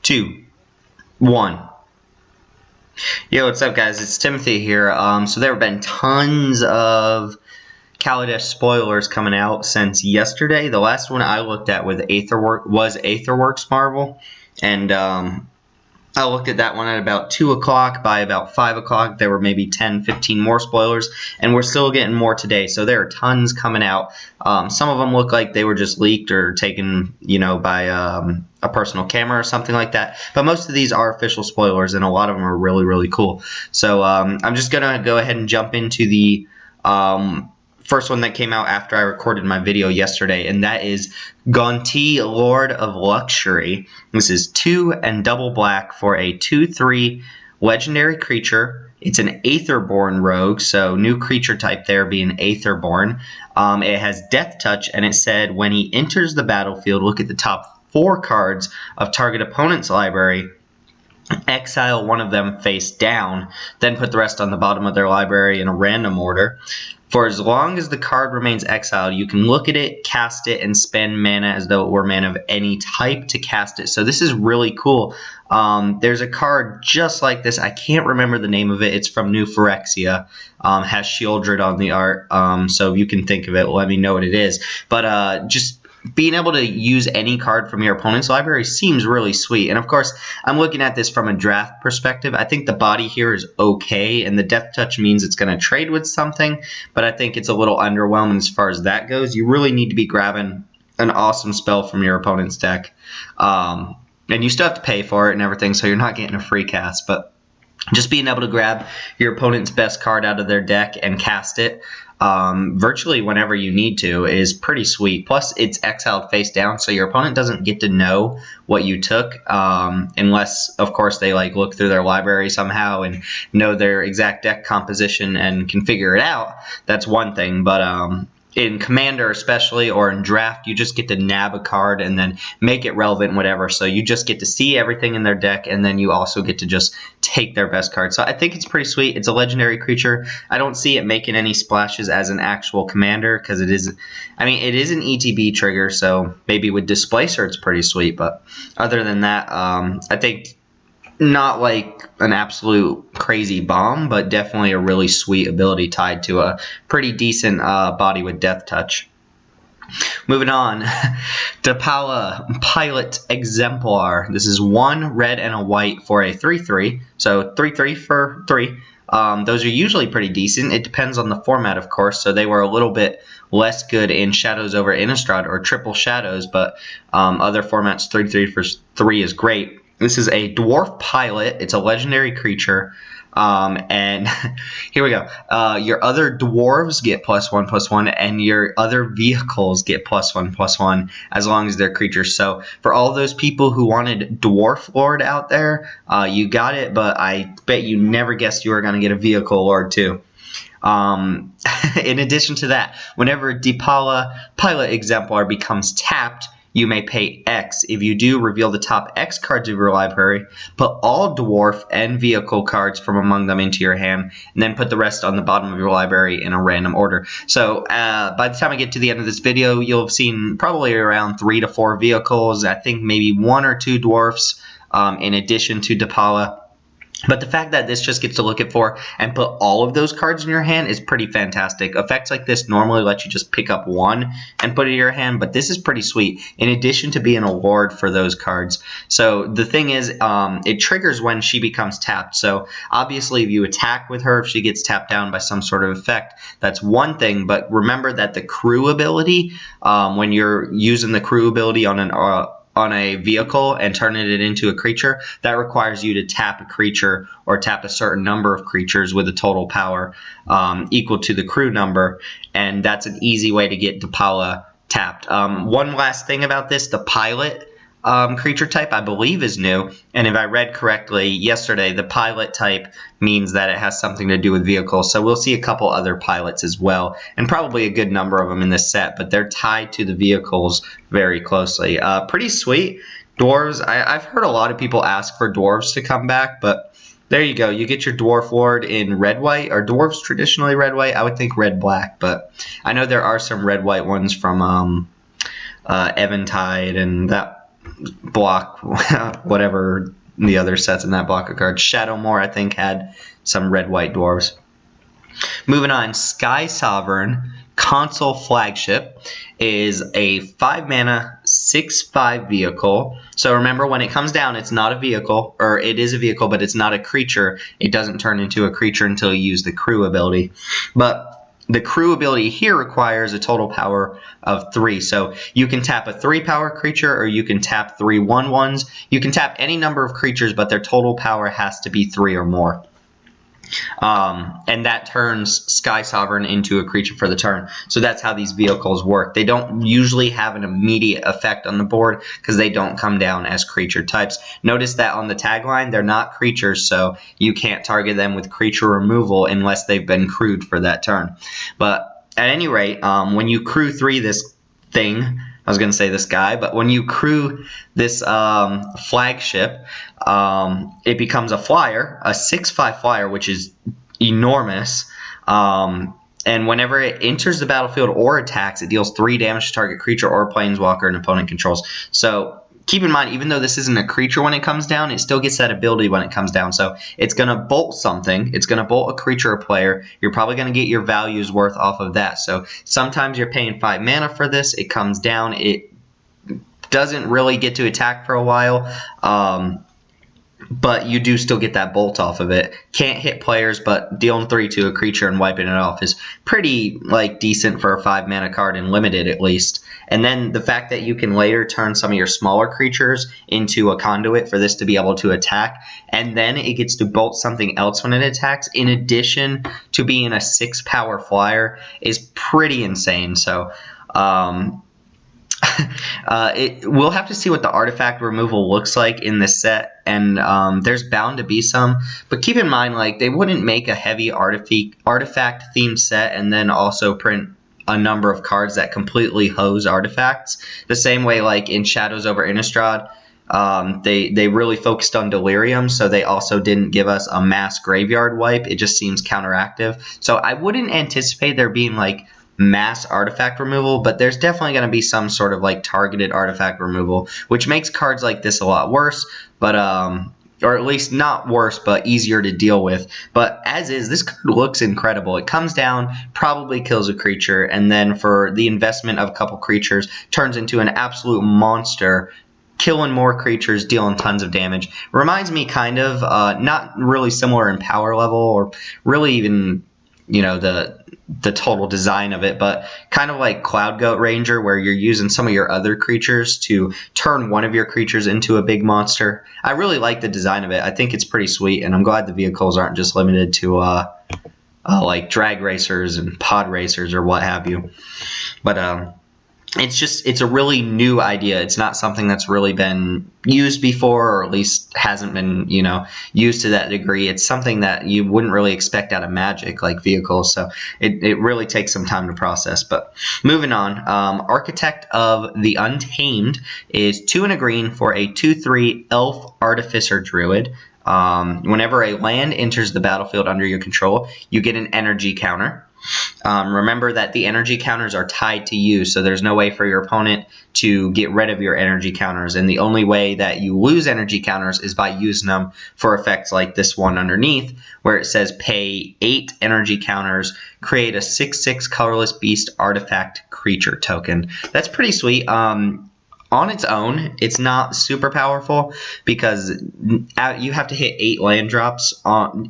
2, 1. Yo, what's up, guys? It's Timothy here. So there have been tons of Kaladesh spoilers coming out since yesterday. The last one I looked at with Aetherworks Marvel, and I looked at that one at about 2 o'clock. By about 5 o'clock, there were maybe 10, 15 more spoilers, and we're still getting more today. So there are tons coming out. Some of them look like they were just leaked or taken, by a personal camera or something like that. But most of these are official spoilers, and a lot of them are really, really cool. So I'm just gonna go ahead and jump into the first one that came out after I recorded my video yesterday, and that is Gante, Lord of Luxury. This is 2 and double black for a 2/3 legendary creature. It's an Aetherborn rogue, so new creature type there being Aetherborn. It has Death Touch, and it said when he enters the battlefield, look at the top 4 cards of target opponent's library, exile one of them face down, then put the rest on the bottom of their library in a random order. For as long as the card remains exiled, you can look at it, cast it, and spend mana as though it were mana of any type to cast it. So this is really cool. There's a card just like this. I can't remember the name of it. It's from New Phyrexia. Has Shieldred on the art. So if you can think of it, let me know what it is. But just being able to use any card from your opponent's library seems really sweet. And of course, I'm looking at this from a draft perspective. I think the body here is okay, and the Death Touch means it's going to trade with something, but I think it's a little underwhelming as far as that goes. You really need to be grabbing an awesome spell from your opponent's deck. And you still have to pay for it and everything, so you're not getting a free cast, but just being able to grab your opponent's best card out of their deck and cast it virtually whenever you need to is pretty sweet. Plus, it's exiled face down, so your opponent doesn't get to know what you took unless, of course, they look through their library somehow and know their exact deck composition and can figure it out. That's one thing, but in Commander especially, or in Draft, you just get to nab a card and then make it relevant, whatever. So you just get to see everything in their deck, and then you also get to just take their best card. So I think it's pretty sweet. It's a legendary creature. I don't see it making any splashes as an actual Commander, because it is an ETB trigger, so maybe with Displacer it's pretty sweet. But other than that, I think not like an absolute crazy bomb, but definitely a really sweet ability tied to a pretty decent body with Death Touch. Moving on, Pilot Exemplar. This is 1 red and a white for a 3/3, so 3/3 for 3. Those are usually pretty decent. It depends on the format, of course, so they were a little bit less good in Shadows over Innistrad or Triple Shadows, but other formats, 3/3 for 3 is great. This is a Dwarf Pilot. It's a legendary creature. And here we go. Your other Dwarves get +1/+1, and your other vehicles get +1/+1 as long as they're creatures. So for all those people who wanted Dwarf Lord out there, you got it, but I bet you never guessed you were going to get a Vehicle Lord too. In addition to that, whenever Pilot Exemplar becomes tapped, you may pay X. If you do, reveal the top X cards of your library, put all Dwarf and Vehicle cards from among them into your hand, and then put the rest on the bottom of your library in a random order. So by the time I get to the end of this video, you'll have seen probably around 3 to 4 vehicles. I think maybe 1 or 2 Dwarfs in addition to Dipala. But the fact that this just gets to look at for and put all of those cards in your hand is pretty fantastic. Effects like this normally let you just pick up 1 and put it in your hand, but this is pretty sweet, in addition to being a Lord for those cards. So the thing is, it triggers when she becomes tapped. So obviously if you attack with her, if she gets tapped down by some sort of effect, that's one thing. But remember that the crew ability, when you're using the crew ability on a vehicle and turning it into a creature, that requires you to tap a creature or tap a certain number of creatures with a total power equal to the crew number, and that's an easy way to get Dipala tapped. One last thing about this, the Pilot creature type, I believe, is new, and if I read correctly yesterday, the Pilot type means that it has something to do with vehicles, so we'll see a couple other pilots as well, and probably a good number of them in this set, but they're tied to the vehicles very closely. Pretty sweet. Dwarves, I've heard a lot of people ask for Dwarves to come back, but there you go. You get your Dwarf Lord in red-white. Are Dwarves traditionally red-white? I would think red-black, but I know there are some red-white ones from Eventide and block, whatever the other sets in that block of cards. Shadowmoor, I think, had some red-white dwarves. Moving on, Sky Sovereign Console Flagship is a 5-mana, 6/5 vehicle. So remember, when it comes down, it's not a vehicle, or it is a vehicle, but it's not a creature. It doesn't turn into a creature until you use the crew ability. But the crew ability here requires a total power of 3. So you can tap a 3-power creature, or you can tap 3 1/1s. You can tap any number of creatures, but their total power has to be 3 or more. And that turns Sky Sovereign into a creature for the turn. So that's how these vehicles work. They don't usually have an immediate effect on the board because they don't come down as creature types. Notice that on the tagline, they're not creatures, so you can't target them with creature removal unless they've been crewed for that turn. But at any rate, when you crew 3 this thing, I was going to say this guy, but when you crew this flagship, it becomes a flyer, a 6/5 flyer, which is enormous. And whenever it enters the battlefield or attacks, it deals 3 damage to target creature or planeswalker an opponent controls. So keep in mind, even though this isn't a creature when it comes down, it still gets that ability when it comes down. So it's going to bolt something. It's going to bolt a creature or player. You're probably going to get your values worth off of that. So sometimes you're paying 5 mana for this. It comes down. It doesn't really get to attack for a while. But you do still get that bolt off of it. Can't hit players, but dealing 3 to a creature and wiping it off is pretty decent for a 5-mana card and limited at least. And then the fact that you can later turn some of your smaller creatures into a conduit for this to be able to attack, and then it gets to bolt something else when it attacks, in addition to being a 6-power flyer, is pretty insane. So we'll have to see what the artifact removal looks like in this set, and there's bound to be some. But keep in mind, they wouldn't make a heavy artifact themed set and then also print a number of cards that completely hose artifacts. The same way, in Shadows over Innistrad, they really focused on Delirium, so they also didn't give us a mass graveyard wipe. It just seems counteractive. So I wouldn't anticipate there being mass artifact removal, but there's definitely going to be some sort of targeted artifact removal, which makes cards like this a lot worse, but or at least not worse, but easier to deal with. But as is, this card looks incredible. It comes down, probably kills a creature, and then for the investment of a couple creatures, turns into an absolute monster, killing more creatures, dealing tons of damage. Reminds me kind of, not really similar in power level, or really even, the total design of it, but kind of like Cloud Goat Ranger, where you're using some of your other creatures to turn one of your creatures into a big monster. I really like the design of it. I think it's pretty sweet, and I'm glad the vehicles aren't just limited to drag racers and pod racers or what have you. But it's a really new idea. It's not something that's really been used before, or at least hasn't been, used to that degree. It's something that you wouldn't really expect out of Magic, like vehicles. So it really takes some time to process. But moving on, Architect of the Untamed is 2 and a green for a 2/3 Elf Artificer Druid. Whenever a land enters the battlefield under your control, you get an energy counter. Remember that the energy counters are tied to you, so there's no way for your opponent to get rid of your energy counters, and the only way that you lose energy counters is by using them for effects like this one underneath, where it says pay 8 energy counters, create a 6/6 colorless beast artifact creature token. That's pretty sweet. On its own, it's not super powerful because you have to hit 8 land drops.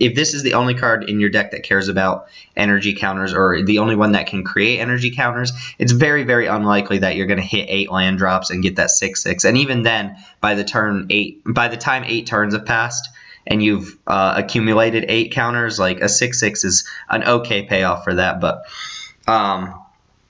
If this is the only card in your deck that cares about energy counters, or the only one that can create energy counters, it's very, very unlikely that you're going to hit 8 land drops and get that 6/6. And even then, by the time 8 turns have passed and you've accumulated 8 counters, a 6/6 is an okay payoff for that. But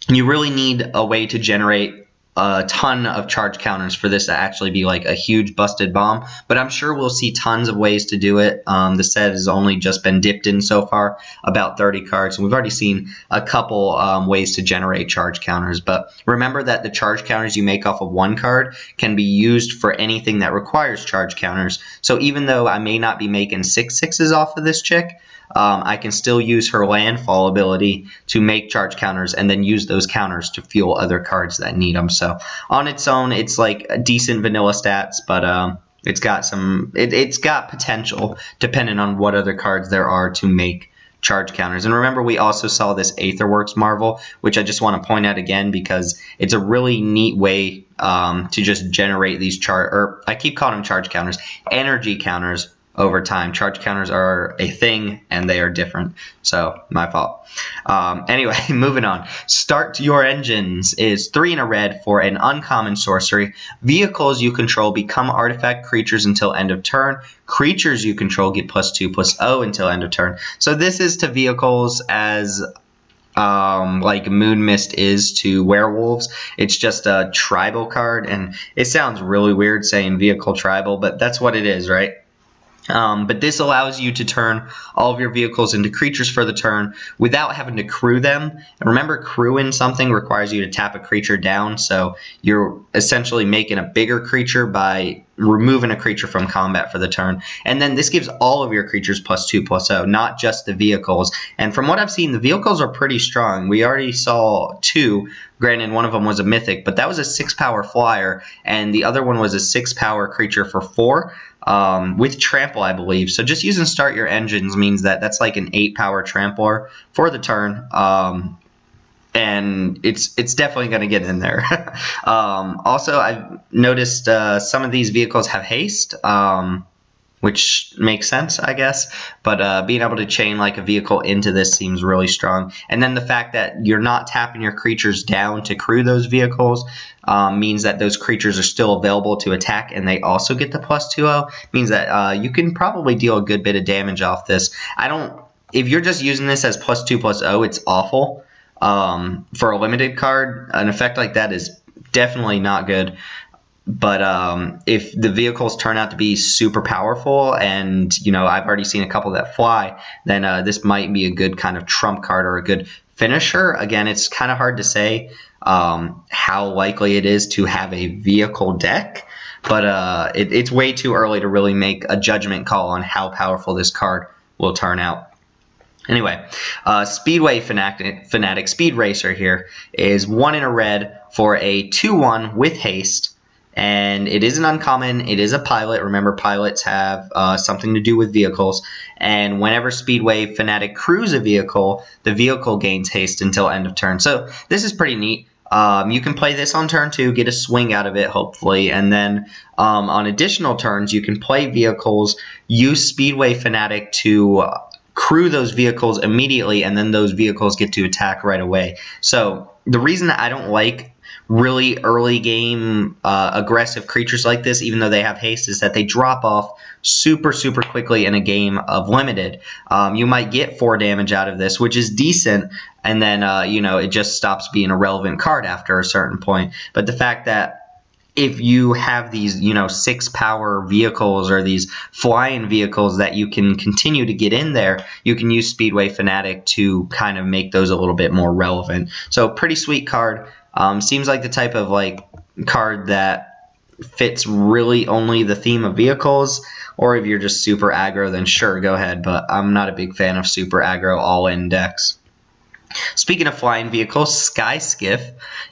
you really need a way to generate a ton of charge counters for this to actually be a huge busted bomb, but I'm sure we'll see tons of ways to do it. The set has only just been dipped in so far, about 30 cards, and we've already seen a couple ways to generate charge counters. But remember that the charge counters you make off of one card can be used for anything that requires charge counters. So even though I may not be making 6/6s off of this chick, I can still use her landfall ability to make charge counters and then use those counters to fuel other cards that need them. So on its own, it's like a decent vanilla stats, but it's got potential depending on what other cards there are to make charge counters. And remember, we also saw this Aetherworks Marvel, which I just want to point out again because it's a really neat way to just generate these I keep calling them charge counters, energy counters over time. Charge counters are a thing and they are different, so my fault. Anyway, moving on. Start Your Engines is 3 in a red for an uncommon sorcery. Vehicles you control become artifact creatures until end of turn. Creatures you control get +2/+0 until end of turn. So this is to vehicles as like Moon Mist is to werewolves. It's just a tribal card, and it sounds really weird saying vehicle tribal, but that's what it is, right? But this allows you to turn all of your vehicles into creatures for the turn without having to crew them. And remember, crewing something requires you to tap a creature down, so you're essentially making a bigger creature by removing a creature from combat for the turn. And then this gives all of your creatures +2/+0, not just the vehicles. And from what I've seen, the vehicles are pretty strong. We already saw 2. Granted, one of them was a mythic, but that was a 6-power flyer, and the other one was a 6-power creature for 4. With trample, I believe. So just using Start Your Engines means that that's like an 8-power trampler for the turn. And it's definitely going to get in there. Also, I've noticed some of these vehicles have haste, which makes sense, I guess. But being able to chain like a vehicle into this seems really strong. And then the fact that you're not tapping your creatures down to crew those vehicles means that those creatures are still available to attack, and they also get the +2/0. Means that you can probably deal a good bit of damage off this. If you're just using this as +2/+0, it's awful. For a limited card, an effect like that is definitely not good. But if the vehicles turn out to be super powerful, and I've already seen a couple that fly, then this might be a good kind of trump card or a good finisher. Again, it's kind of hard to say how likely it is to have a vehicle deck, but it's way too early to really make a judgment call on how powerful this card will turn out. Anyway, Speedway Fanatic Speed Racer here is 1 in a red for a 2/1 with haste. And it is an uncommon. It is a pilot. Remember, pilots have something to do with vehicles. And whenever Speedway Fanatic crews a vehicle, the vehicle gains haste until end of turn. So this is pretty neat. You can play this on turn 2, get a swing out of it, hopefully. And then on additional turns, you can play vehicles, use Speedway Fanatic to crew those vehicles immediately, and then those vehicles get to attack right away. So the reason that I don't like really early game aggressive creatures like this, even though they have haste, is that they drop off super quickly in a game of limited. You might get 4 damage out of this, which is decent, and then it just stops being a relevant card after a certain point. But the fact that if you have these 6-power vehicles or these flying vehicles that you can continue to get in there, you can use Speedway Fanatic to kind of make those a little bit more relevant. So pretty sweet card. Seems like the type of card that fits really only the theme of vehicles, or if you're just super aggro, then sure, go ahead, but I'm not a big fan of super aggro all-in decks. Speaking of flying vehicles, Sky Skiff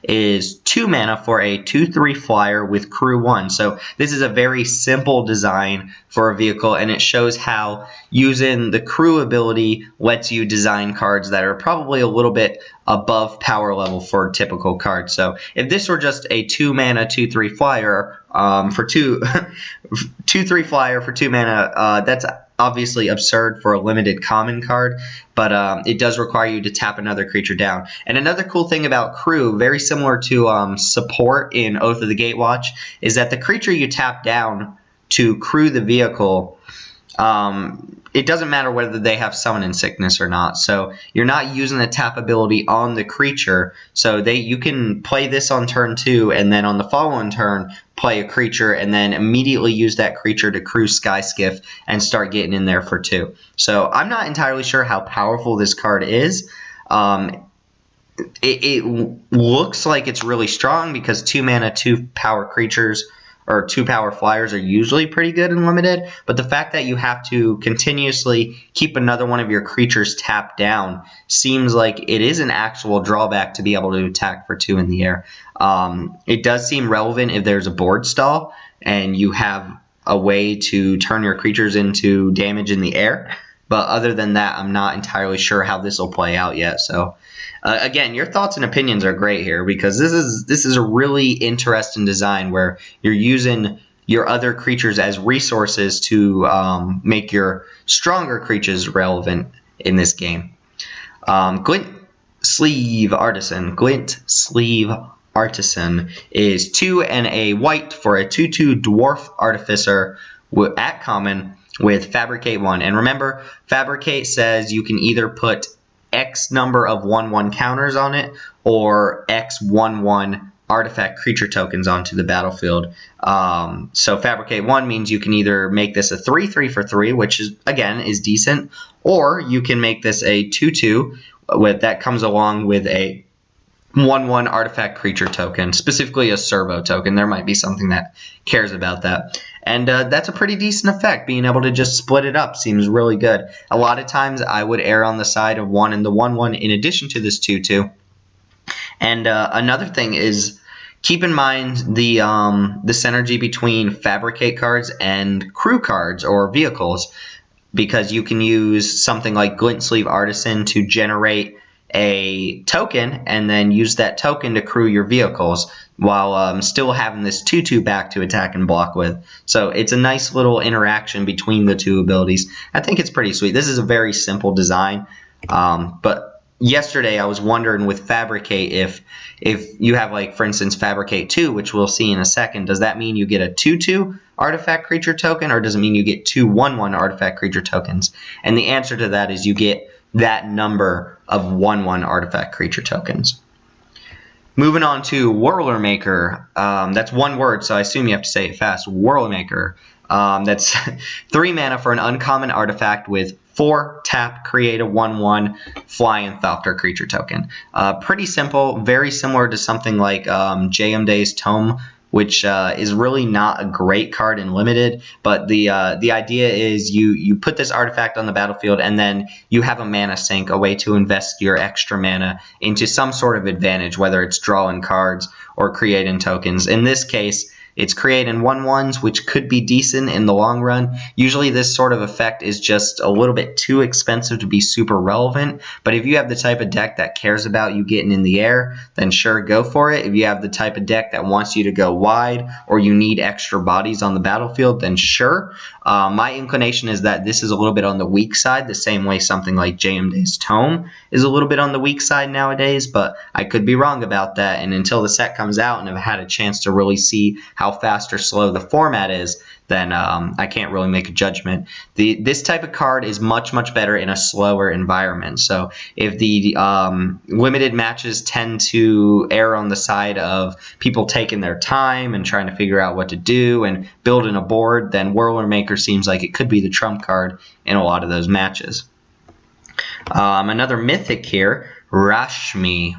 is 2 mana for a 2/3 flyer with crew 1. So this is a very simple design for a vehicle, and it shows how using the crew ability lets you design cards that are probably a little bit above power level for typical cards. So if this were just a 2 mana 2/3 flyer for 2/3 flyer for 2 mana, that's obviously absurd for a limited common card, but it does require you to tap another creature down. And another cool thing about crew, very similar to support in Oath of the Gatewatch, is that the creature you tap down to crew the vehicle, it doesn't matter whether they have Summon in Sickness or not. So you're not using the tap ability on the creature. So you can play this on turn 2, and then on the following turn play a creature, and then immediately use that creature to crew Sky Skiff and start getting in there for 2. So I'm not entirely sure how powerful this card is. It looks like it's really strong because 2 mana, 2 power creatures or 2-power flyers are usually pretty good in limited, but the fact that you have to continuously keep another one of your creatures tapped down seems like it is an actual drawback to be able to attack for 2 in the air. It does seem relevant if there's a board stall and you have a way to turn your creatures into damage in the air. But other than that, I'm not entirely sure how this will play out yet. So, again, your thoughts and opinions are great here, because this is a really interesting design where you're using your other creatures as resources to make your stronger creatures relevant in this game. Glintsleeve Artisan is 2 and a white for a 2/2 Dwarf Artificer at common with Fabricate 1. And remember, Fabricate says you can either put X number of 1/1 counters on it or X 1/1 artifact creature tokens onto the battlefield. So Fabricate 1 means you can either make this a 3/3 for 3, which is, again, is decent, or you can make this a 2/2 that comes along with a 1/1 artifact creature token, specifically a servo token. There might be something that cares about that. And that's a pretty decent effect. Being able to just split it up seems really good. A lot of times I would err on the side of 1 and the 1/1 in addition to this 2/2. And another thing is, keep in mind the synergy between Fabricate cards and crew cards or vehicles, because you can use something like Glintsleeve Artisan to generate a token and then use that token to crew your vehicles while still having this 2/2 back to attack and block with. So it's a nice little interaction between the two abilities. I think it's pretty sweet. This is a very simple design, but yesterday I was wondering with Fabricate if you have, like, for instance, Fabricate 2, which we'll see in a second, does that mean you get a 2/2 artifact creature token, or does it mean you get 2 1/1 artifact creature tokens? And the answer to that is you get that number of 1/1 artifact creature tokens. Moving on to Wher Maker. That's one word, so I assume you have to say it fast. Wher Maker. That's 3 mana for an uncommon artifact with 4 tap, create a 1/1 flying Falker creature token. Pretty simple, very similar to something like Jayemda's Tome, which is really not a great card in limited, but the idea is you put this artifact on the battlefield and then you have a mana sink, a way to invest your extra mana into some sort of advantage, whether it's drawing cards or creating tokens. In this case, it's creating 1/1s, which could be decent in the long run. Usually this sort of effect is just a little bit too expensive to be super relevant, but if you have the type of deck that cares about you getting in the air, then sure, go for it. If you have the type of deck that wants you to go wide or you need extra bodies on the battlefield, then sure. My inclination is that this is a little bit on the weak side, the same way something like Jayemda's Tome is a little bit on the weak side nowadays, but I could be wrong about that, and until the set comes out and I've had a chance to really see how fast or slow the format is, then I can't really make a judgment. This type of card is much, much better in a slower environment. So if the limited matches tend to err on the side of people taking their time and trying to figure out what to do and building a board, then Wher Maker seems like it could be the trump card in a lot of those matches. Another mythic here, Rashmi,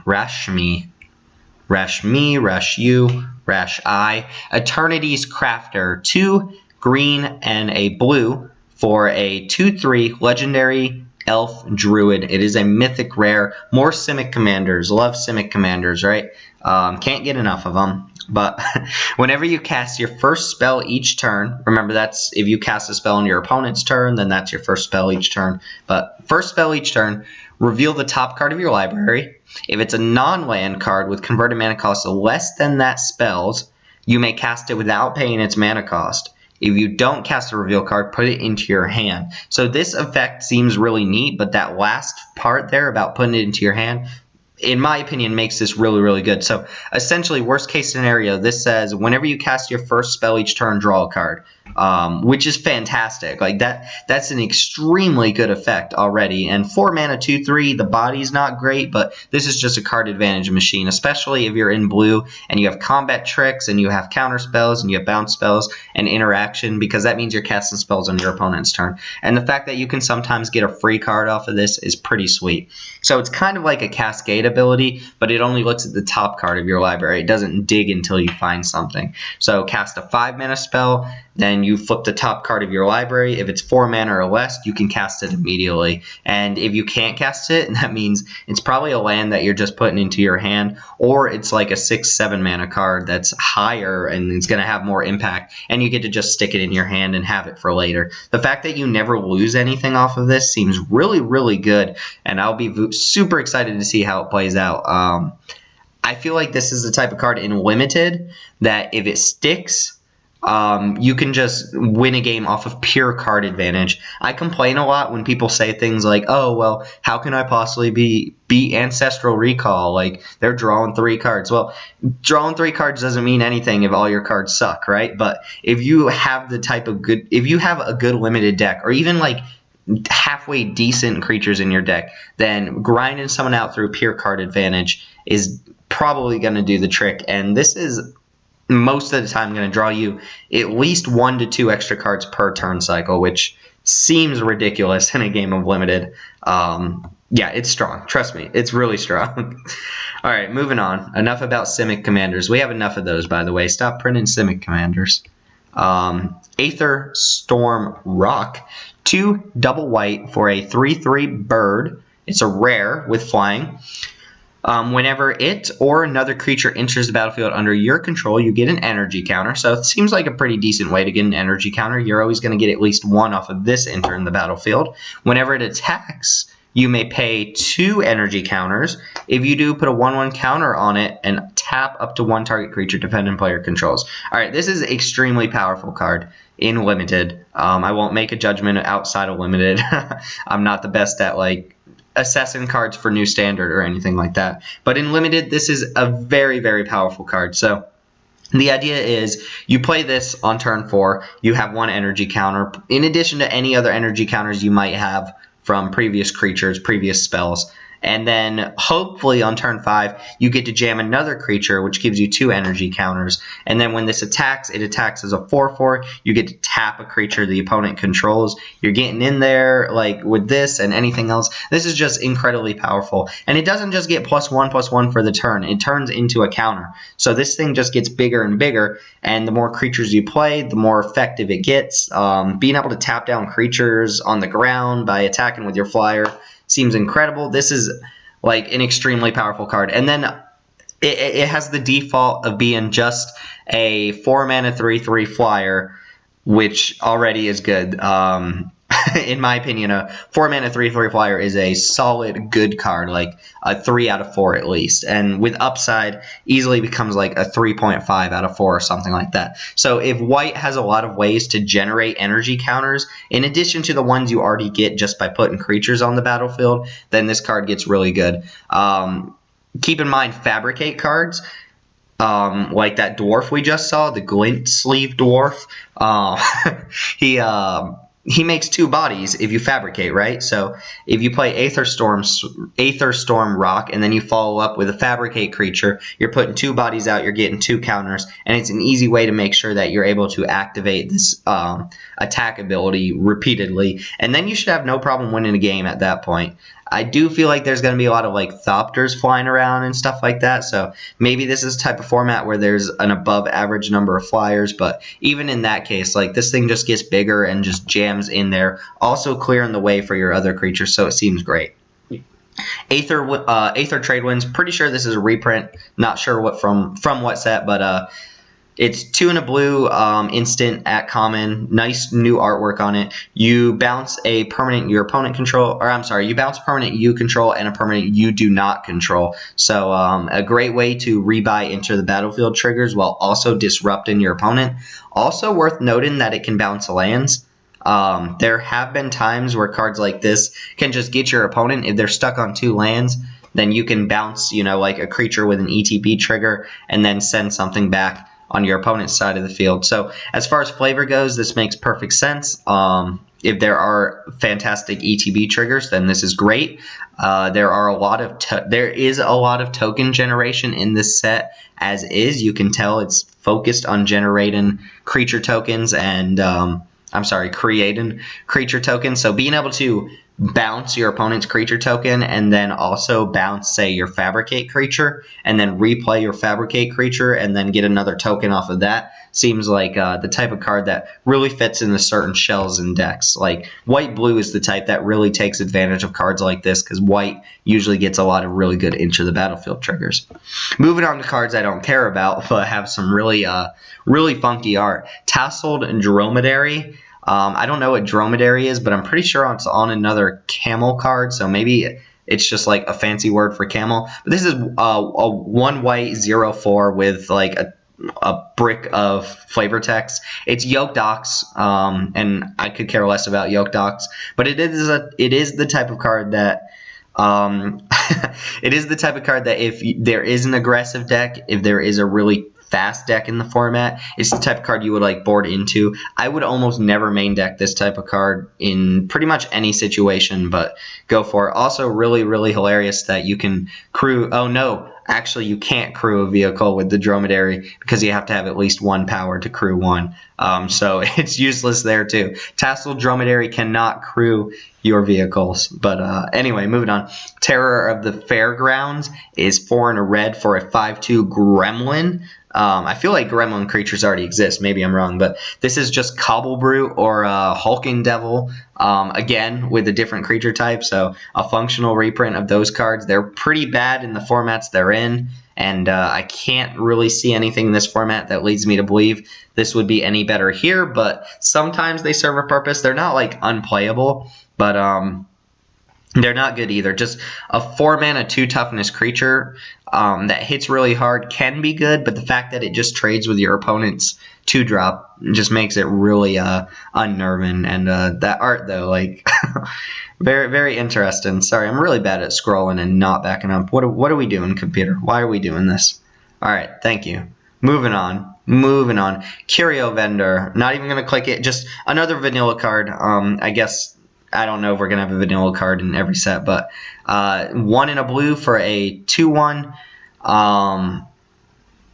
Eternity's Crafter, 2 green and a blue for a 2/3 legendary elf druid. It is a mythic rare. More Simic Commanders. Love Simic Commanders, right? Can't get enough of them. But whenever you cast your first spell each turn, remember that's if you cast a spell on your opponent's turn, then that's your first spell each turn. But first spell each turn, reveal the top card of your library. If it's a non-land card with converted mana cost less than that spell's, you may cast it without paying its mana cost. If you don't cast a reveal card, put it into your hand. So this effect seems really neat, but that last part there about putting it into your hand, in my opinion, makes this really, really good. So essentially, worst case scenario, this says whenever you cast your first spell each turn, draw a card. which is fantastic. Like that's an extremely good effect already. And 4 mana 2/3, the body's not great, but this is just a card advantage machine, especially if you're in blue and you have combat tricks and you have counter spells and you have bounce spells and interaction, because that means you're casting spells on your opponent's turn. And the fact that you can sometimes get a free card off of this is pretty sweet. So it's kind of like a cascade ability, but it only looks at the top card of your library. It doesn't dig until you find something. So cast a 5 mana spell, then you flip the top card of your library. If it's 4 mana or less, you can cast it immediately. And if you can't cast it, that means it's probably a land that you're just putting into your hand, or it's like a 6-7 mana card that's higher and it's going to have more impact, and you get to just stick it in your hand and have it for later. The fact that you never lose anything off of this seems really, really good, and I'll be super excited to see how it plays out. I feel like this is the type of card in Limited that if it sticks, you can just win a game off of pure card advantage. I complain a lot when people say things like, oh, well, how can I possibly beat Ancestral Recall? Like, they're drawing 3 cards. Well, drawing 3 cards doesn't mean anything if all your cards suck, right? But if you have if you have a good Limited deck, or even like halfway decent creatures in your deck, then grinding someone out through pure card advantage is probably going to do the trick. And this is most of the time going to draw you at least 1 to 2 extra cards per turn cycle, which seems ridiculous in a game of Limited. Yeah, it's strong. Trust me, it's really strong. All right, moving on. Enough about Simic Commanders. We have enough of those, by the way. Stop printing Simic Commanders. Aether Storm Rock. 2 double white for a 3/3 bird. It's a rare with flying. Whenever it or another creature enters the battlefield under your control, you get an energy counter. So it seems like a pretty decent way to get an energy counter. You're always going to get at least 1 off of this entering the battlefield. Whenever it attacks, you may pay 2 energy counters. If you do, put a 1/1 counter on it and tap up to 1 target creature defending player controls. All right, this is an extremely powerful card in Limited. I won't make a judgment outside of Limited. I'm not the best at like assessing cards for New Standard or anything like that. But in Limited, this is a very, very powerful card. So the idea is you play this on turn 4. You have 1 energy counter, in addition to any other energy counters you might have from previous creatures, previous spells. And then hopefully on turn 5, you get to jam another creature, which gives you 2 energy counters. And then when this attacks, it attacks as a 4/4. You get to tap a creature the opponent controls. You're getting in there like with this and anything else. This is just incredibly powerful. And it doesn't just get +1/+1 for the turn. It turns into a counter. So this thing just gets bigger and bigger. And the more creatures you play, the more effective it gets. Being able to tap down creatures on the ground by attacking with your flyer seems incredible. This is like an extremely powerful card. And then it has the default of being just a 4 mana 3/3 flyer, which already is good. In my opinion, a 4 mana 3/3 flyer is a solid good card, like a 3 out of 4 at least. And with upside, easily becomes like a 3.5 out of 4 or something like that. So if white has a lot of ways to generate energy counters, in addition to the ones you already get just by putting creatures on the battlefield, then this card gets really good. Keep in mind, fabricate cards, like that dwarf we just saw, the Glintsleeve dwarf. He makes 2 bodies if you fabricate, right? So if you play Aether Storm Rock, and then you follow up with a fabricate creature, you're putting 2 bodies out, you're getting 2 counters, and it's an easy way to make sure that you're able to activate this attack ability repeatedly, and then you should have no problem winning a game at that point. I do feel like there's going to be a lot of like Thopters flying around and stuff like that, so maybe this is the type of format where there's an above average number of flyers, but even in that case, like this thing just gets bigger and just jams in there, also clearing the way for your other creatures, so it seems great. Aether Trade wins. Pretty sure this is a reprint. Not sure what from what set, but it's 2 and a blue, instant at common. Nice new artwork on it. You bounce a permanent your opponent control, or I'm sorry, you bounce a permanent you control and a permanent you do not control. So a great way to rebuy enter the battlefield triggers while also disrupting your opponent. Also worth noting that it can bounce lands. There have been times where cards like this can just get your opponent, if they're stuck on 2 lands, then you can bounce, like a creature with an ETB trigger and then send something back. on your opponent's side of the field. So as far as flavor goes, this makes perfect sense. If there are fantastic ETB triggers, then this is great. There is a lot of token generation in this set as is. You can tell it's focused on generating creature tokens and creating creature tokens. So being able to bounce your opponent's creature token and then also bounce, say, your fabricate creature and then replay your fabricate creature and then get another token off of that seems like the type of card that really fits into certain shells and decks. Like white-blue is the type that really takes advantage of cards like this because white usually gets a lot of really good enter the battlefield triggers. Moving on to cards I don't care about but have some really funky art. Tasseled Dromedary. I don't know what Dromedary is, but I'm pretty sure it's on another Camel card, so maybe it's just like a fancy word for camel. But this is a 1 white 0/4 with like a brick of flavor text. It's Yoked Ox, and I could care less about Yoked Ox, but it is the type of card that it is the type of card that if there is an aggressive deck, if there is a really fast deck in the format, it's the type of card you would like board into. I would almost never main deck this type of card in pretty much any situation, but go for it. Also really hilarious that you can crew, oh no, actually you can't crew a vehicle with the Dromedary because you have to have at least 1 power to crew one. So it's useless there too. Tasseled Dromedary cannot crew your vehicles. But anyway, moving on. Terror of the Fairgrounds is 4 and a red for a 5/2 Gremlin. I feel like Gremlin creatures already exist. Maybe I'm wrong, but this is just Cobblebrute or Hulking Devil, again, with a different creature type. So a functional reprint of those cards. They're pretty bad in the formats they're in, and I can't really see anything in this format that leads me to believe this would be any better here, but sometimes they serve a purpose. They're not, like, unplayable, but they're not good either. Just a 4-mana 2 toughness creature that hits really hard can be good, but the fact that it just trades with your opponent's 2-drop just makes it really unnerving. And that art, though, like, very interesting. Sorry, I'm really bad at scrolling and not backing up. What are we doing, computer? Why are we doing this? All right, thank you. Moving on. Curio Vendor. Not even going to click it. Just another vanilla card. I guess... I don't know if we're going to have a vanilla card in every set, but 1 and a blue for a 2/1.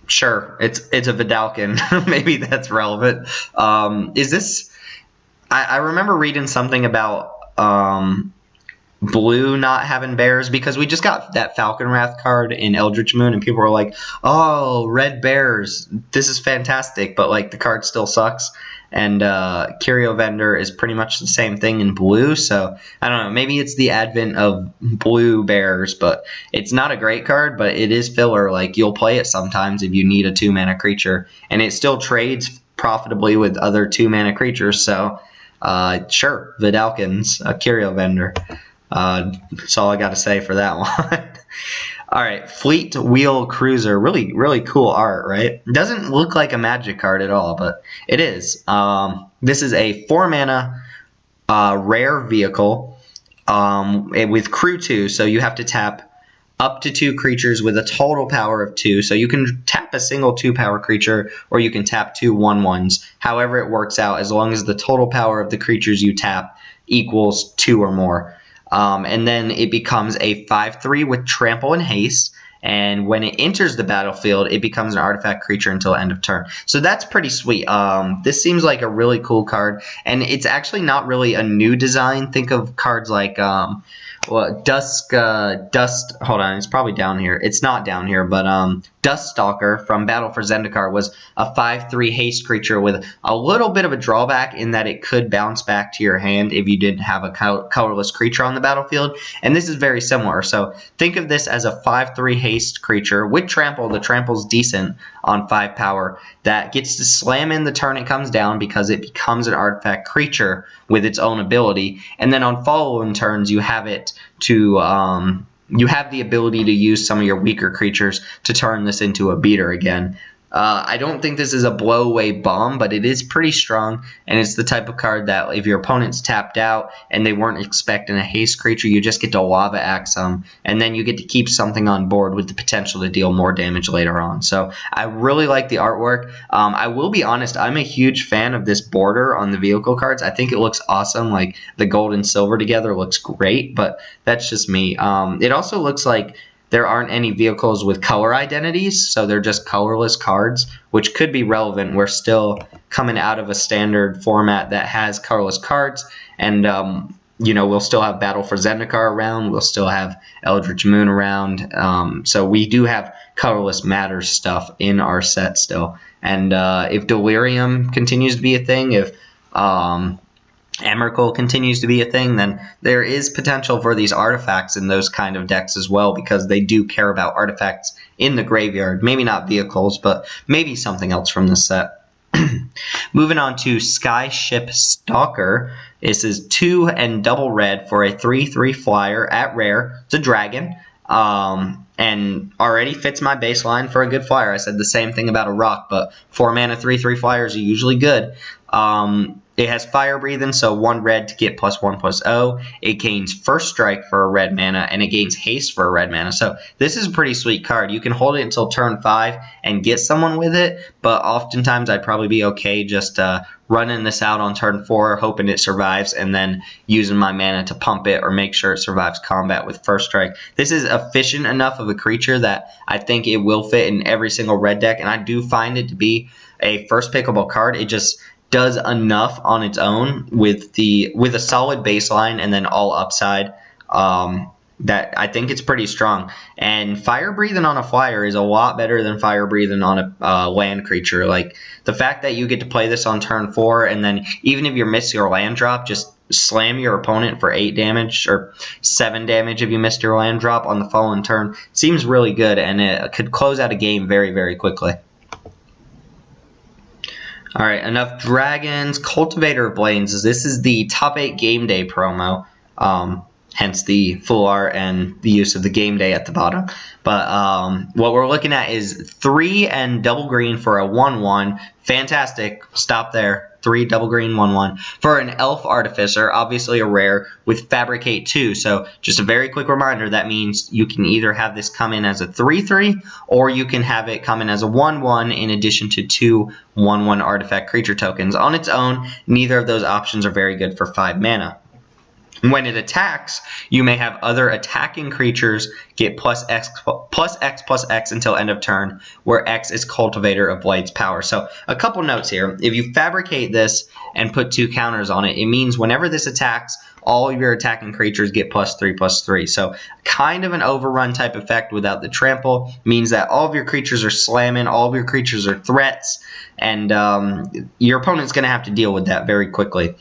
Sure, it's a Vidalcan. Maybe that's relevant. Is this... I remember reading something about blue not having bears because we just got that Falcon Wrath card in Eldritch Moon and people were like, oh, red bears, this is fantastic, but like the card still sucks. And Curio Vendor is pretty much the same thing in blue, so I don't know, maybe it's the advent of blue bears, but it's not a great card, but it is filler. Like, you'll play it sometimes if you need a 2-mana creature, and it still trades profitably with other 2-mana creatures, so sure, Vidalcan's a Curio Vendor. That's all I got to say for that one. All right, Fleet Wheel Cruiser, really cool art, right? Doesn't look like a Magic card at all, but it is. This is a 4-mana rare vehicle with crew 2, so you have to tap up to 2 creatures with a total power of 2. So you can tap a single 2-power creature, or you can tap 2 1/1s. However it works out, as long as the total power of the creatures you tap equals 2 or more. And then it becomes a 5/3 with trample and haste, and when it enters the battlefield, it becomes an artifact creature until end of turn. So that's pretty sweet. This seems like a really cool card, and it's actually not really a new design. Think of cards like Dust. Hold on, it's probably down here. It's not down here, but Dust Stalker from Battle for Zendikar was a 5/3 haste creature with a little bit of a drawback in that it could bounce back to your hand if you didn't have a colorless creature on the battlefield. And this is very similar. So think of this as a 5/3 haste creature with trample. The trample's decent on 5 power that gets to slam in the turn it comes down because it becomes an artifact creature with its own ability. And then on following turns, you have it to you have the ability to use some of your weaker creatures to turn this into a beater again. I don't think this is a blow-away bomb, but it is pretty strong, and it's the type of card that if your opponent's tapped out and they weren't expecting a haste creature, you just get to lava axe them, and then you get to keep something on board with the potential to deal more damage later on. So I really like the artwork. I will be honest, I'm a huge fan of this border on the vehicle cards. I think it looks awesome. Like the gold and silver together looks great, but that's just me. It also looks like there aren't any vehicles with color identities, so they're just colorless cards, which could be relevant. We're still coming out of a standard format that has colorless cards, and we'll still have Battle for Zendikar around. We'll still have Eldritch Moon around. So we do have colorless matters stuff in our set still. And if Delirium continues to be a thing, if Emrakul continues to be a thing, then there is potential for these artifacts in those kind of decks as well, because they do care about artifacts in the graveyard. Maybe not vehicles, but maybe something else from the set. Moving on to Sky Ship Stalker. This is 2 and double red for a 3/3 flyer at rare. It's a dragon. And already fits my baseline for a good flyer. I said the same thing about a rock, but 4 mana 3/3 flyers are usually good. It has fire breathing, so 1 red to get +1/+0. It gains first strike for a red mana, and it gains haste for a red mana. So this is a pretty sweet card. You can hold it until turn 5 and get someone with it, but oftentimes I'd probably be okay just running this out on turn 4, hoping it survives, and then using my mana to pump it or make sure it survives combat with first strike. This is efficient enough of a creature that I think it will fit in every single red deck, and I do find it to be a first pickable card. It just does enough on its own with a solid baseline and then all upside that I think it's pretty strong. And fire breathing on a flyer is a lot better than fire breathing on a land creature. Like the fact that you get to play this on turn 4, and then even if you miss your land drop, just slam your opponent for 8 damage or 7 damage if you missed your land drop on the following turn seems really good, and it could close out a game very, very quickly. Alright, enough dragons. Cultivator of Blades. This is the top 8 game day promo. Hence the full art and the use of the game day at the bottom. But what we're looking at is 3 and double green for a 1/1. Fantastic. Stop there. 3 double green 1/1 for an Elf Artificer, obviously a rare with Fabricate 2. So just a very quick reminder, that means you can either have this come in as a 3/3 or you can have it come in as a 1/1 in addition to 2 1/1 artifact creature tokens. On its own, neither of those options are very good for 5 mana. When it attacks, you may have other attacking creatures get +X/+X until end of turn, where X is Cultivator of Blades power. So a couple notes here. If you fabricate this and put 2 counters on it, it means whenever this attacks, all of your attacking creatures get +3/+3. So kind of an overrun type effect without the trample. Means that all of your creatures are slamming, all of your creatures are threats, and your opponent's going to have to deal with that very quickly.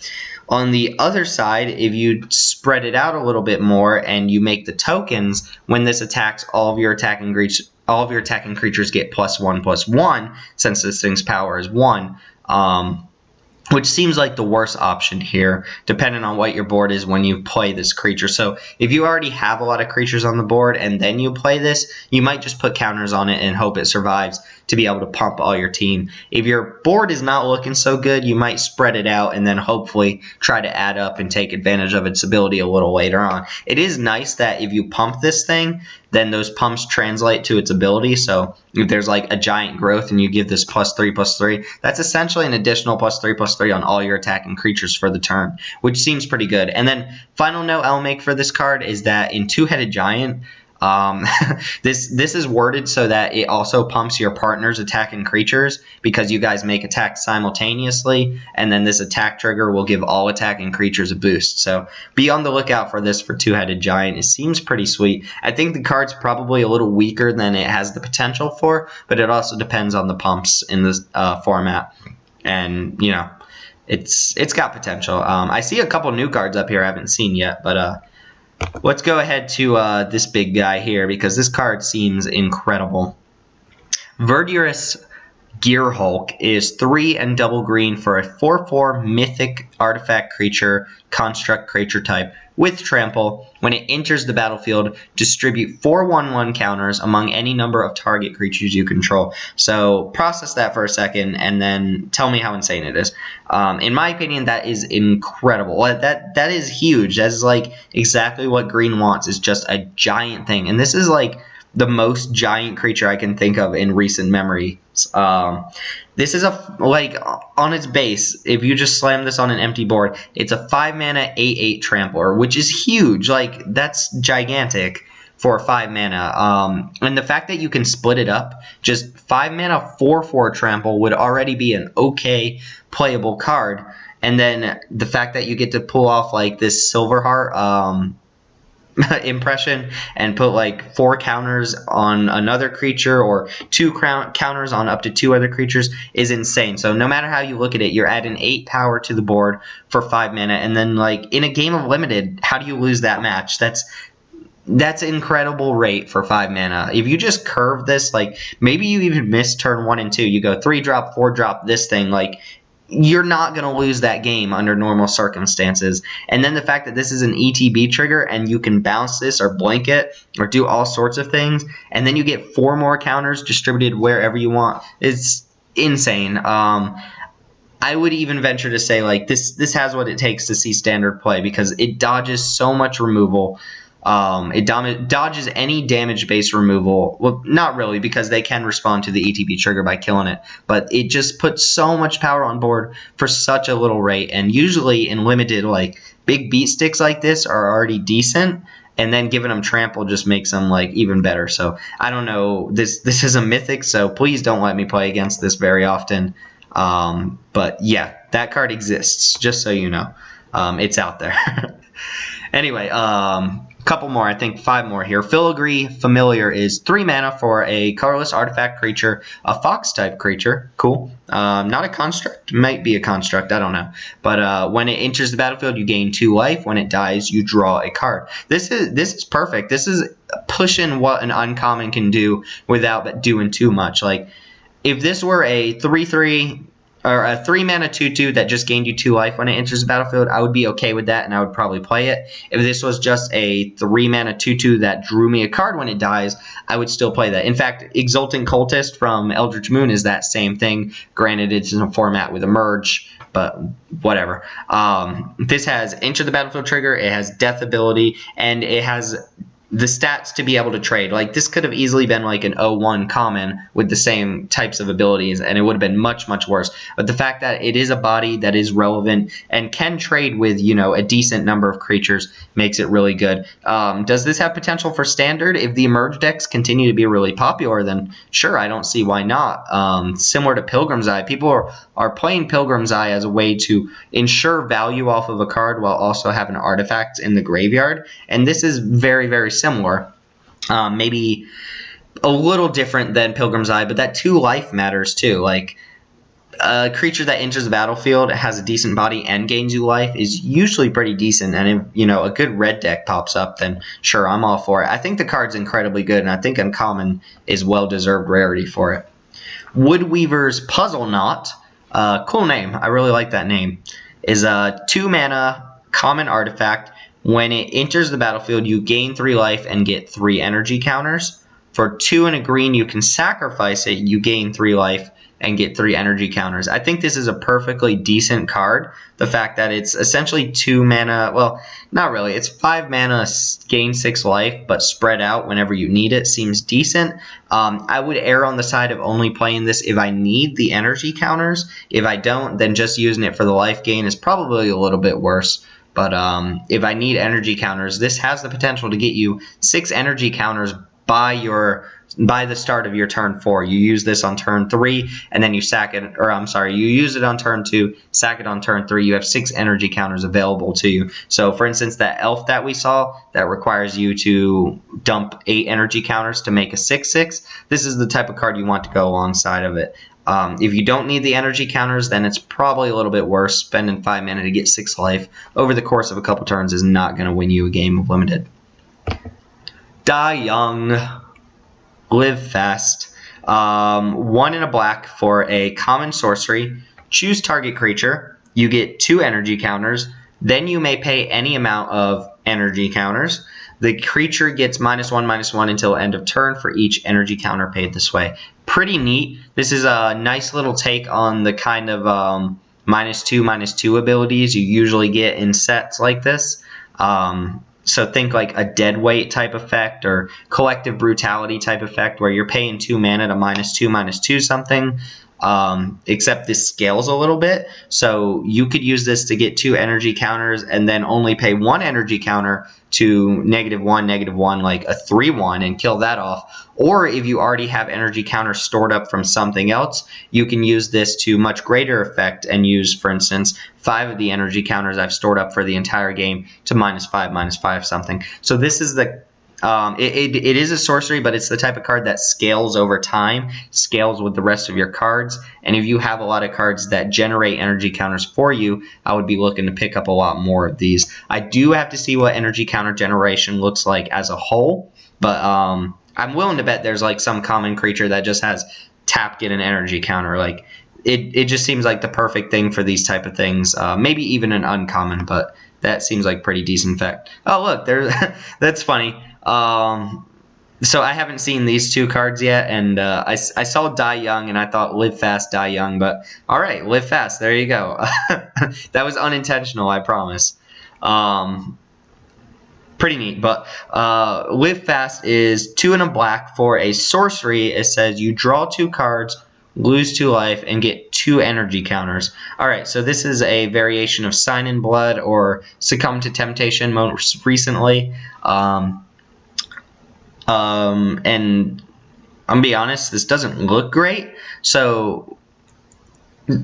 On the other side, if you spread it out a little bit more and you make the tokens, when this attacks, all of your attacking creatures get +1/+1, since this thing's power is 1. Which seems like the worst option here, depending on what your board is when you play this creature. So if you already have a lot of creatures on the board and then you play this, you might just put counters on it and hope it survives to be able to pump all your team. If your board is not looking so good, you might spread it out and then hopefully try to add up and take advantage of its ability a little later on. It is nice that if you pump this thing, then those pumps translate to its ability. So if there's like a giant growth and you give this +3/+3, that's essentially an additional +3/+3 on all your attacking creatures for the turn, which seems pretty good. And then final note I'll make for this card is that in Two-Headed Giant, this is worded so that it also pumps your partner's attacking creatures, because you guys make attacks simultaneously, and then this attack trigger will give all attacking creatures a boost. So be on the lookout for this for Two-Headed Giant. It seems pretty sweet. I think the card's probably a little weaker than it has the potential for, but it also depends on the pumps in this format. And, you know, it's got potential. I see a couple new cards up here I haven't seen yet, but let's go ahead to this big guy here, because this card seems incredible. Verus Gearhulk is 3 and double green for a 4/4 mythic artifact creature, construct creature type with trample. When it enters the battlefield, distribute 4 1/1 counters among any number of target creatures you control. So process that for a second and then tell me how insane it is. In my opinion, that is incredible. That is huge. That is like exactly what green wants, is just a giant thing. And this is like the most giant creature I can think of in recent memory. This is like on its base, if you just slam this on an empty board, it's a 5 mana 8/8 trampler, which is huge. Like, that's gigantic for 5 mana. And the fact that you can split it up, just 5 mana 4/4 trample would already be an okay playable card. And then the fact that you get to pull off like this Silverheart impression and put like 4 counters on another creature or 2 counters on up to 2 other creatures is insane. So no matter how you look at it, you're adding 8 power to the board for 5 mana, and then like in a game of limited, how do you lose that match? That's incredible rate for 5 mana. If you just curve this, like maybe you even miss turn 1 and 2, you go 3 drop, 4 drop this thing, like you're not going to lose that game under normal circumstances. And then the fact that this is an ETB trigger and you can bounce this or blank it or do all sorts of things, and then you get 4 more counters distributed wherever you want, it's insane. I would even venture to say like this has what it takes to see standard play, because it dodges so much removal. It dodges any damage-based removal. Well, not really, because they can respond to the ETB trigger by killing it. But it just puts so much power on board for such a little rate. And usually in limited, like, big beat sticks like this are already decent. And then giving them trample just makes them, like, even better. So, I don't know. This is a mythic, so please don't let me play against this very often. But, yeah, that card exists, just so you know. It's out there. Anyway, couple more, I think 5 more here. Filigree Familiar is 3 mana for a colorless artifact creature, a fox type creature. Cool. Not a construct. Might be a construct, I don't know. But when it enters the battlefield, you gain 2 life. When it dies, you draw a card. This is perfect. This is pushing what an uncommon can do without doing too much. Like, if this were a 3/3 or a 3 mana 2/2 that just gained you 2 life when it enters the battlefield, I would be okay with that and I would probably play it. If this was just a 3 mana 2/2 that drew me a card when it dies, I would still play that. In fact, Exulting Cultist from Eldritch Moon is that same thing. Granted, it's in a format with a merge, but whatever. This has enter the battlefield trigger, it has death ability, and it has the stats to be able to trade. Like, this could have easily been like an 0/1 common with the same types of abilities, and it would have been much, much worse. But the fact that it is a body that is relevant and can trade with, you know, a decent number of creatures makes it really good. Does this have potential for standard? If the emerge decks continue to be really popular, then sure, I don't see why not. Similar to Pilgrim's Eye, people are playing Pilgrim's Eye as a way to ensure value off of a card while also having artifacts in the graveyard, and this is very, very similar. Maybe a little different than Pilgrim's Eye, but that 2 life matters too. Like, a creature that enters the battlefield, has a decent body, and gains you life is usually pretty decent. And if, you know, a good red deck pops up, then sure, I'm all for it. I think the card's incredibly good, and I think Uncommon is well-deserved rarity for it. Woodweaver's Puzzle Knot, cool name. I really like that name. Is a 2 mana common artifact. When it enters the battlefield, you gain 3 life and get 3 energy counters. For 2 and a green, you can sacrifice it. You gain 3 life and get 3 energy counters. I think this is a perfectly decent card. The fact that it's essentially 2 mana, well, not really. It's 5 mana, gain 6 life, but spread out whenever you need it seems decent. I would err on the side of only playing this if I need the energy counters. If I don't, then just using it for the life gain is probably a little bit worse. But if I need energy counters, this has the potential to get you 6 energy counters by the start of your turn 4. You use this on turn 3, and then you sack it, or I'm sorry, you use it on turn 2, sack it on turn 3. You have 6 energy counters available to you. So, for instance, that elf that we saw that requires you to dump 8 energy counters to make a 6/6. This is the type of card you want to go alongside of it. If you don't need the energy counters, then it's probably a little bit worse. Spending 5 mana to get 6 life over the course of a couple turns is not going to win you a game of limited. Die young, live fast. 1 and a black for a common sorcery. Choose target creature. You get 2 energy counters. Then you may pay any amount of energy counters. The creature gets -1/-1 until end of turn for each energy counter paid this way. Pretty neat. This is a nice little take on the kind of -2/-2 abilities you usually get in sets like this. So think like a dead weight type effect or collective brutality type effect where you're paying 2 mana to -2/-2 something. Except this scales a little bit, so you could use this to get 2 energy counters and then only pay 1 energy counter to -1/-1, like a 3/1, and kill that off. Or if you already have energy counters stored up from something else, you can use this to much greater effect and use, for instance, 5 of the energy counters I've stored up for the entire game to -5/-5 something. So this is the it is a sorcery, but it's the type of card that scales over time, scales with the rest of your cards. And if you have a lot of cards that generate energy counters for you, I would be looking to pick up a lot more of these. I do have to see what energy counter generation looks like as a whole, but I'm willing to bet there's like some common creature that just has tap, get an energy counter. Like it just seems like the perfect thing for these type of things. Maybe even an uncommon, but that seems like pretty decent effect. Oh look, there's that's funny. So I haven't seen these 2 cards yet, and I saw Die Young, and I thought Live Fast, Die Young, but alright, Live Fast, there you go. That was unintentional, I promise. Pretty neat, but Live Fast is 2 and a black for a sorcery. It says you draw 2 cards, lose 2 life, and get 2 energy counters. Alright, so this is a variation of Sign in Blood or Succumb to Temptation most recently. And I'm gonna be honest, this doesn't look great. So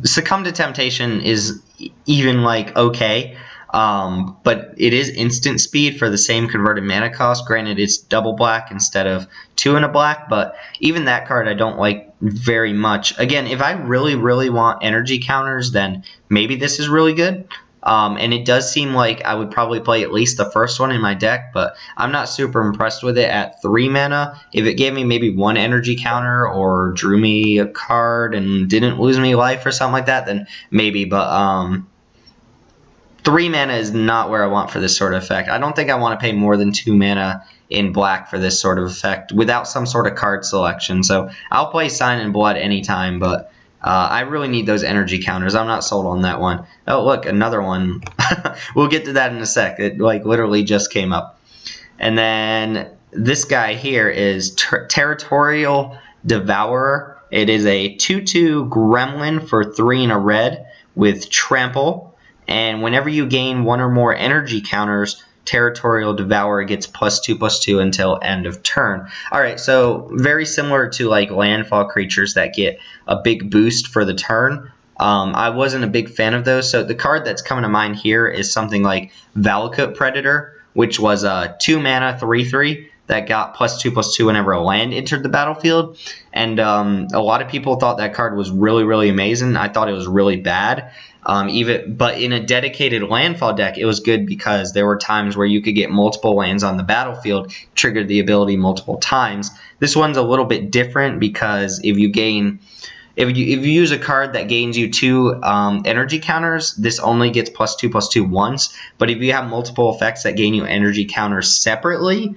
Succumb to Temptation is even like okay, but it is instant speed for the same converted mana cost. Granted, it's double black instead of 2 and a black, but even that card I don't like very much. Again, if I really want energy counters, then maybe this is really good. And it does seem like I would probably play at least the first one in my deck, but I'm not super impressed with it at 3 mana. If it gave me maybe 1 energy counter or drew me a card and didn't lose me life or something like that, then maybe, but 3 mana is not where I want for this sort of effect. I don't think I want to pay more than 2 mana in black for this sort of effect without some sort of card selection. So I'll play Sign in Blood anytime, but I really need those energy counters. I'm not sold on that one. Oh, look, another one. We'll get to that in a sec. It like literally just came up. And then this guy here is Territorial Devourer. It is a 2/2 gremlin for 3 and a red with trample. And whenever you gain 1 or more energy counters, Territorial Devourer gets +2/+2 until end of turn. Alright, so very similar to like landfall creatures that get a big boost for the turn. I wasn't a big fan of those, so the card that's coming to mind here is something like Valakut Predator, which was a 2 mana 3/3 that got +2/+2 whenever a land entered the battlefield. And a lot of people thought that card was really amazing. I thought it was really bad. But in a dedicated landfall deck, it was good because there were times where you could get multiple lands on the battlefield, triggered the ability multiple times. This one's a little bit different because if you use a card that gains you 2 energy counters, this only gets +2/+2 once. But if you have multiple effects that gain you energy counters separately,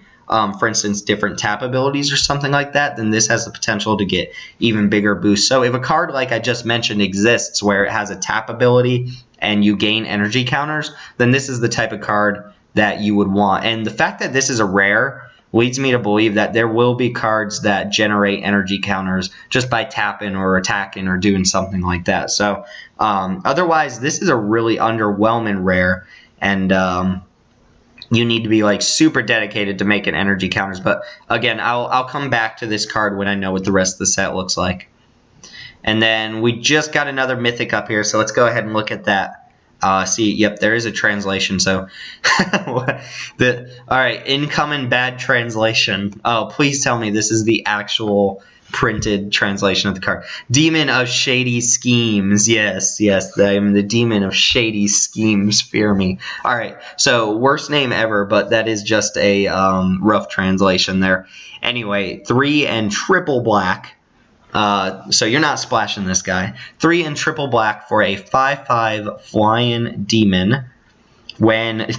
for instance, different tap abilities or something like that, then this has the potential to get even bigger boosts. So if a card like I just mentioned exists where it has a tap ability and you gain energy counters, then this is the type of card that you would want. And the fact that this is a rare leads me to believe that there will be cards that generate energy counters just by tapping or attacking or doing something like that. So otherwise, this is a really underwhelming rare, and you need to be like super dedicated to making energy counters. But again, I'll come back to this card when I know what the rest of the set looks like. And then we just got another mythic up here, so let's go ahead and look at that. See, yep, there is a translation. So, all right, incoming bad translation. Oh, please tell me this is the actual printed translation of the card. Demon of Shady Schemes. Yes, I am the demon of Shady Schemes. Fear me. All right, so worst name ever, but that is just a rough translation there. Anyway, 3 and triple black. So you're not splashing this guy. 3 and triple black for a 5/5 flying demon. When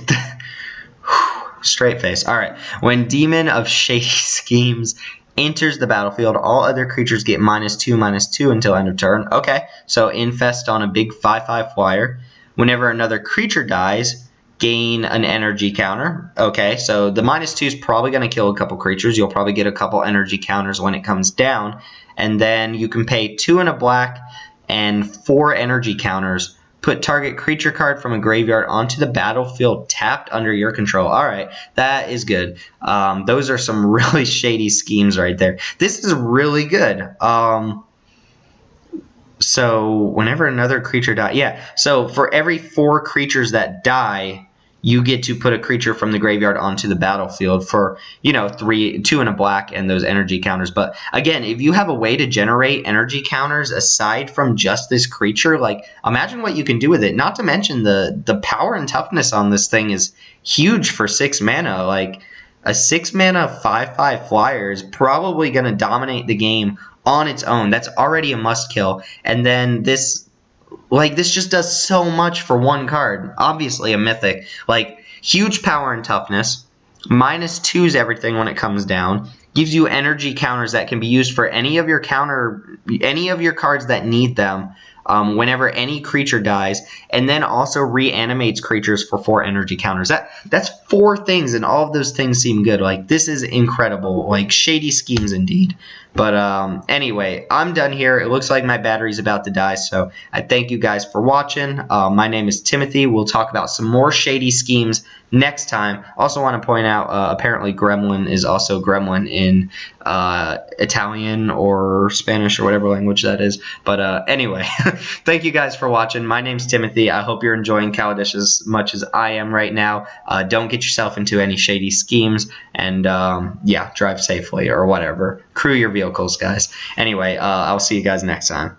Straight face. Alright. When Demon of Shady Schemes enters the battlefield, all other creatures get -2/-2 until end of turn. Okay, so infest on a big 5/5 flyer. Whenever another creature dies, gain an energy counter. Okay, so the -2 is probably going to kill a couple creatures. You'll probably get a couple energy counters when it comes down. And then you can pay 2 and a black and 4 energy counters. Put target creature card from a graveyard onto the battlefield tapped under your control. Alright, that is good. Those are some really shady schemes right there. This is really good. So whenever another creature dies, yeah. So for every 4 creatures that die, you get to put a creature from the graveyard onto the battlefield for, 2 and a black and those energy counters. But again, if you have a way to generate energy counters aside from just this creature, like imagine what you can do with it. Not to mention the power and toughness on this thing is huge for 6 mana. Like a 6 mana 5/5 flyer is probably going to dominate the game on its own. That's already a must kill. And then this just does so much for one card. Obviously a mythic. Like, huge power and toughness. -2s everything when it comes down. Gives you energy counters that can be used for any of your cards that need them. Whenever any creature dies, and then also reanimates creatures for 4 energy counters. That's 4 things, and all of those things seem good. Like, this is incredible. Like, shady schemes indeed. But anyway, I'm done here. It looks like my battery's about to die, so I thank you guys for watching. My name is Timothy. We'll talk about some more shady schemes next time. Also want to point out, apparently Gremlin is also Gremlin in Italian or Spanish or whatever language that is. But anyway, thank you guys for watching. My name's Timothy. I hope you're enjoying Kaladesh as much as I am right now. Don't get yourself into any shady schemes, and yeah, drive safely or whatever. Crew your vehicles, guys. Anyway, I'll see you guys next time.